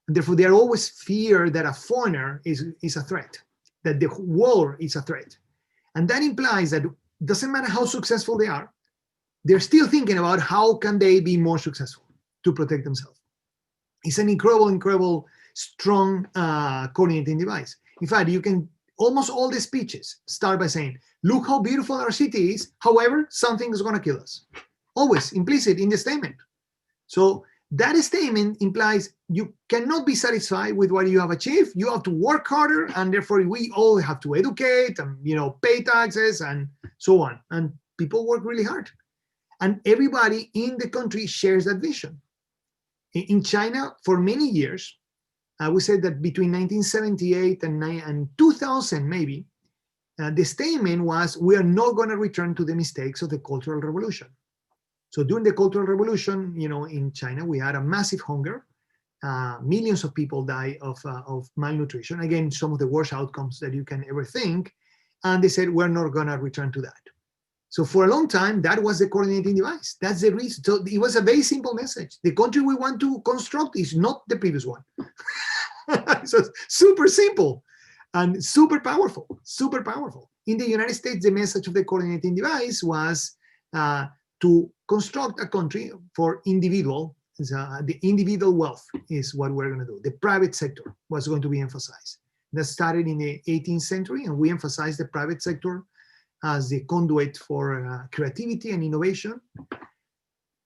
And therefore, they always fear that a foreigner is a threat, that the war is a threat. And that implies that doesn't matter how successful they are, they're still thinking about how can they be more successful to protect themselves. It's an incredible, strong coordinating device. In fact, you can almost all the speeches start by saying, look how beautiful our city is. However, something is going to kill us. Always implicit in the statement. So that statement implies you cannot be satisfied with what you have achieved. You have to work harder, and therefore we all have to educate and pay taxes and so on. And people work really hard. And everybody in the country shares that vision. In China, for many years, I would say that between 1978 and 2000 maybe, the statement was, we are not going to return to the mistakes of the Cultural Revolution. So during the Cultural Revolution, in China, we had a massive hunger. Millions of people died of malnutrition. Again, some of the worst outcomes that you can ever think. And they said, we're not going to return to that. So for a long time, that was the coordinating device. That's the reason. So it was a very simple message. The country we want to construct is not the previous one. So super simple and super powerful, super powerful. In the United States, the message of the coordinating device was to construct a country for individual. The individual wealth is what we're going to do. The private sector was going to be emphasized. That started in the 18th century, and we emphasized the private sector as the conduit for creativity and innovation.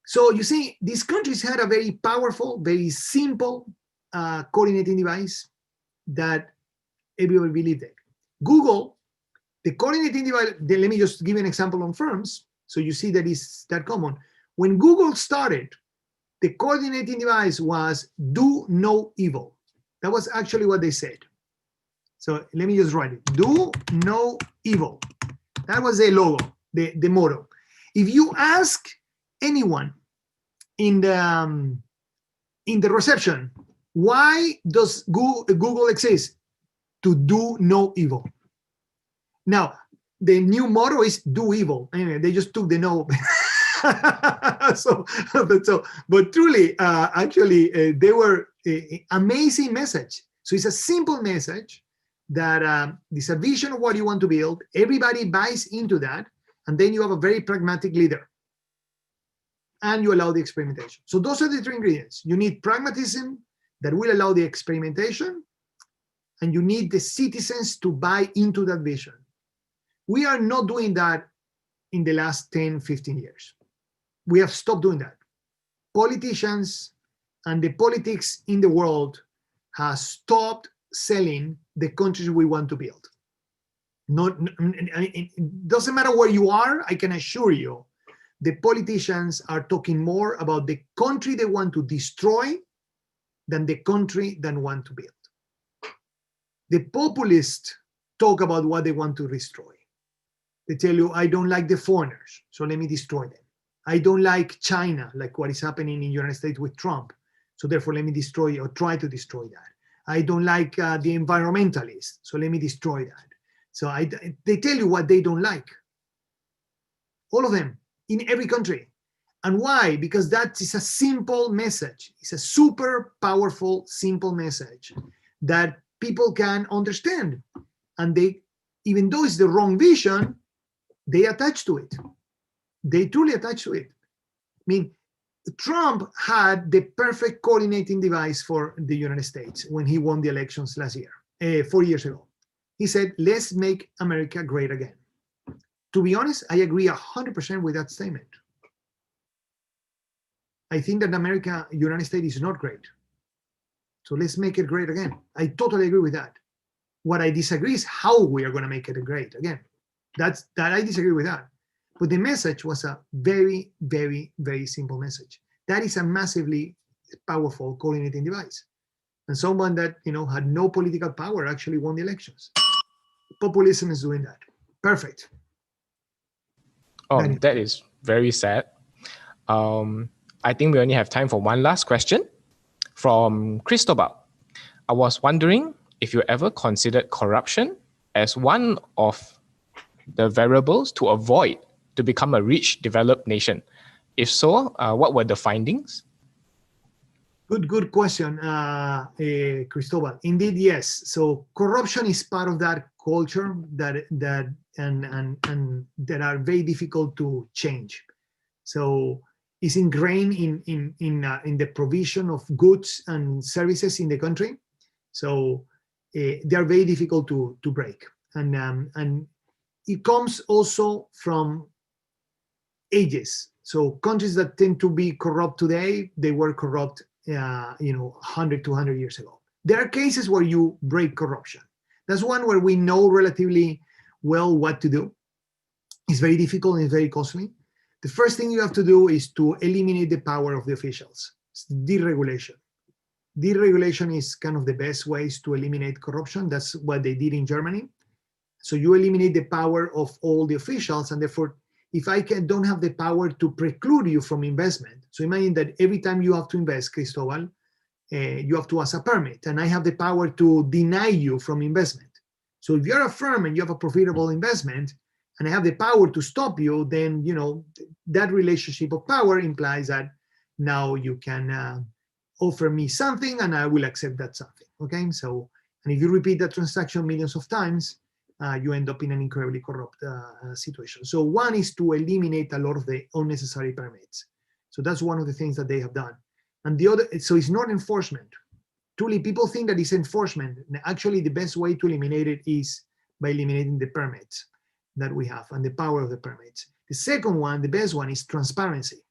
So you see, these countries had a very powerful, very simple coordinating device that everybody believed in. Google, the coordinating device, let me just give an example on firms, so you see that it's that common. When Google started, the coordinating device was do no evil. That was actually what they said. So let me just write it. Do no evil. That was the logo, the motto. If you ask anyone in the reception, why does Google exist? To do no evil. Now, the new motto is do evil. Anyway, they just took the no. But truly, actually, they were amazing message. So it's a simple message that it's a vision of what you want to build. Everybody buys into that, and then you have a very pragmatic leader, and you allow the experimentation. So those are the three ingredients. You need pragmatism that will allow the experimentation, and you need the citizens to buy into that vision. We are not doing that in the last 10, 15 years. We have stopped doing that. Politicians and the politics in the world has stopped selling the countries we want to build. It doesn't matter where you are, I can assure you, the politicians are talking more about the country they want to destroy than the country they want to build. The populists talk about what they want to destroy. They tell you, I don't like the foreigners, so let me destroy them. I don't like China, like what is happening in the United States with Trump, so therefore let me destroy or try to destroy that. I don't like the environmentalists, so let me destroy that. So they tell you what they don't like. All of them, in every country. And why? Because that is a simple message. It's a super powerful, simple message that people can understand. And they, even though it's the wrong vision, they attach to it. They truly attach to it. I mean, Trump had the perfect coordinating device for the United States when he won the elections last year, 4 years ago. He said, let's make America great again. To be honest, I agree 100% with that statement. I think that United States is not great. So let's make it great again. I totally agree with that. What I disagree is how we are going to make it great again. That I disagree with that. But the message was a very, very, very simple message. That is a massively powerful coordinating device. And someone that had no political power actually won the elections. Populism is doing that. Perfect. That is very sad. I think we only have time for one last question from Cristobal. I was wondering if you ever considered corruption as one of the variables to avoid to become a rich, developed nation. If so, what were the findings? Good question, Cristobal. Indeed, yes. So corruption is part of that culture and that are very difficult to change. So it's ingrained in the provision of goods and services in the country. So they are very difficult to break, and it comes also from ages. So countries that tend to be corrupt today, they were corrupt, 100, 200 years ago. There are cases where you break corruption. That's one where we know relatively well what to do. It's very difficult and it's very costly. The first thing you have to do is to eliminate the power of the officials. It's deregulation. Deregulation is kind of the best ways to eliminate corruption. That's what they did in Germany. So you eliminate the power of all the officials, and therefore, if I don't have the power to preclude you from investment, so imagine that every time you have to invest, Cristobal, you have to ask a permit, and I have the power to deny you from investment. So if you're a firm and you have a profitable investment, and I have the power to stop you, then that relationship of power implies that now you can offer me something, and I will accept that something. Okay, so and if you repeat that transaction millions of times, you end up in an incredibly corrupt situation. So one is to eliminate a lot of the unnecessary permits. So that's one of the things that they have done. And the other, so it's not enforcement. Truly, people think that it's enforcement. Actually, the best way to eliminate it is by eliminating the permits that we have and the power of the permits. The second one, the best one, is transparency.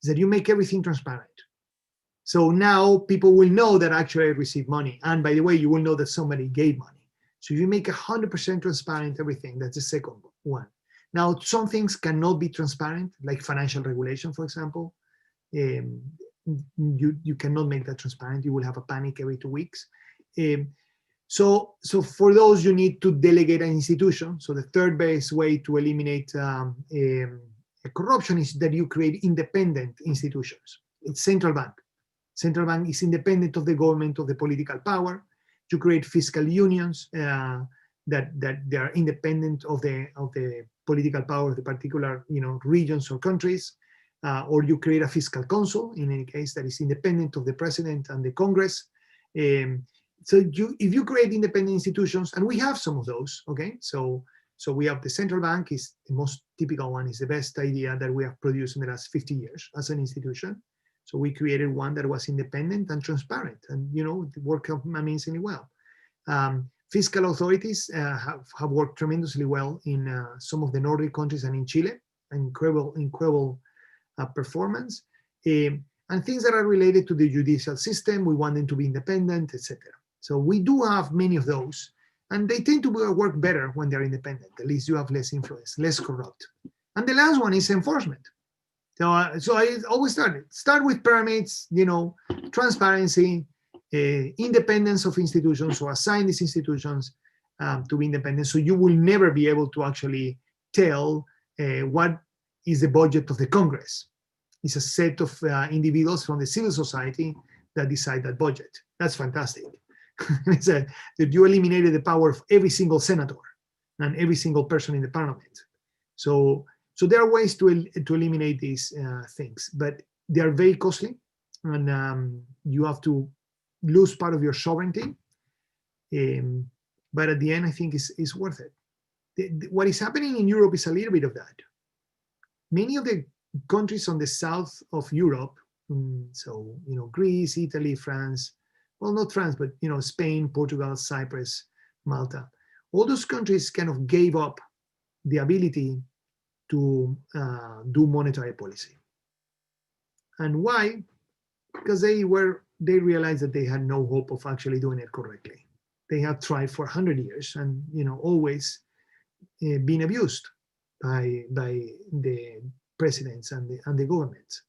Is that you make everything transparent. So now people will know that actually I received money. And by the way, you will know that somebody gave money. So you make 100% transparent everything. That's the second one. Now, some things cannot be transparent, like financial regulation, for example. You cannot make that transparent. You will have a panic every 2 weeks. So for those, you need to delegate an institution. So the third best way to eliminate corruption is that you create independent institutions. It's central bank. Central bank is independent of the government, of the political power. To create fiscal unions that they are independent of the political power of the particular regions or countries, or you create a fiscal council in any case that is independent of the president and the Congress. So if you create independent institutions, and we have some of those, okay. So we have the central bank is the most typical one, is the best idea that we have produced in the last 50 years as an institution. So we created one that was independent and transparent, and it worked amazingly well. Fiscal authorities have worked tremendously well in some of the Nordic countries and in Chile. Incredible performance. And things that are related to the judicial system, we want them to be independent, etc. So we do have many of those, and they tend to work better when they're independent. At least you have less influence, less corrupt. And the last one is enforcement. So I always start with permits, transparency, independence of institutions, so assign these institutions to be independent. So you will never be able to actually tell what is the budget of the Congress. It's a set of individuals from the civil society that decide that budget. That's fantastic. That you eliminated the power of every single senator and every single person in the parliament. So there are ways to eliminate these things, but they are very costly, and you have to lose part of your sovereignty. But at the end, I think it's worth it. What is happening in Europe is a little bit of that. Many of the countries on the south of Europe, so Greece, Italy, France, well, not France, but Spain, Portugal, Cyprus, Malta, all those countries kind of gave up the ability to do monetary policy. And why? Because they realized that they had no hope of actually doing it correctly. They have tried for 100 years and always been abused by the presidents and the governments.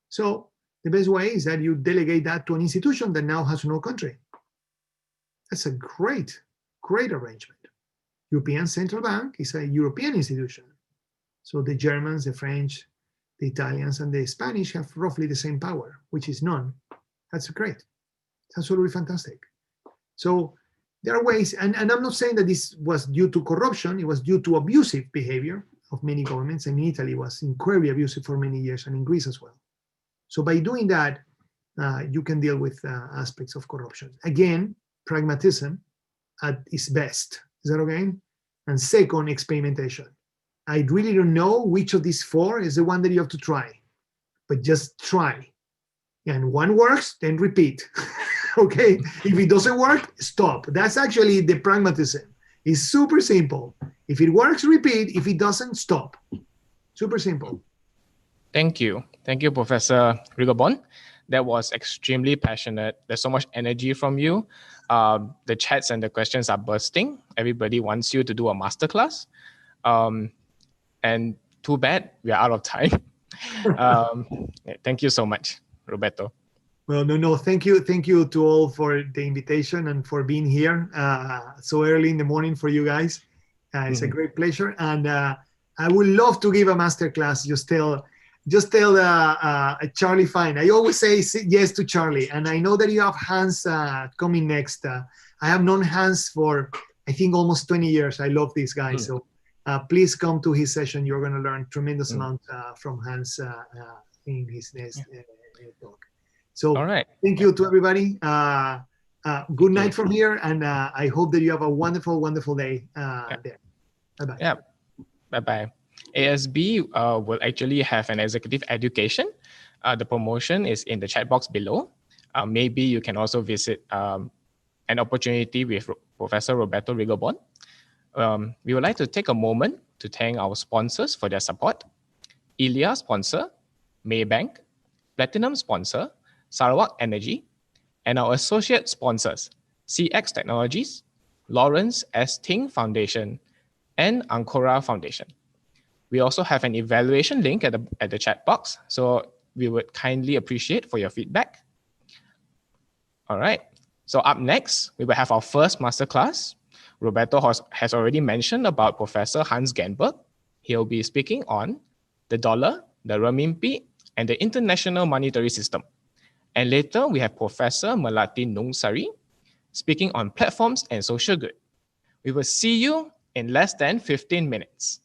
So the best way is that you delegate that to an institution that now has no country. That's a great arrangement. European Central Bank is a European institution. So the Germans, the French, the Italians, and the Spanish have roughly the same power, which is none. That's great. It's absolutely fantastic. So there are ways, and I'm not saying that this was due to corruption, it was due to abusive behavior of many governments. I mean, Italy was incredibly abusive for many years, and in Greece as well. So by doing that, you can deal with aspects of corruption. Again, pragmatism at its best. Is that okay? And second, experimentation. I really don't know which of these four is the one that you have to try, but just try. And one works, then repeat. Okay? If it doesn't work, stop. That's actually the pragmatism. It's super simple. If it works, repeat. If it doesn't, stop. Super simple. Thank you. Thank you, Professor Rigobon. That was extremely passionate. There's so much energy from you. The chats and the questions are bursting. Everybody wants you to do a masterclass. And too bad we are out of time. Thank you so much, Roberto. Well, no. Thank you to all for the invitation and for being here so early in the morning for you guys. It's a great pleasure, and I would love to give a masterclass. Just tell Charlie Fine. I always say yes to Charlie, and I know that you have Hans coming next. I have known Hans for I think almost 20 years. I love this guy, so please come to his session. You're going to learn tremendous amount from Hans in his next talk. So all right. Thank you to everybody. Good night from here, and I hope that you have a wonderful, wonderful day there. Bye-bye. Yeah. Bye-bye. ASB will actually have an executive education. The promotion is in the chat box below. Maybe you can also visit an opportunity with Professor Roberto Rigobon. We would like to take a moment to thank our sponsors for their support. Ilya sponsor, Maybank, Platinum sponsor, Sarawak Energy, and our associate sponsors, CX Technologies, Lawrence S. Ting Foundation, and Ancora Foundation. We also have an evaluation link at the chat box, so we would kindly appreciate for your feedback. All right, so up next, we will have our first masterclass. Roberto has already mentioned about Professor Hans Genberg. He'll be speaking on the dollar, the renminbi, and the international monetary system. And later, we have Professor Melati Nungsari speaking on platforms and social good. We will see you in less than 15 minutes.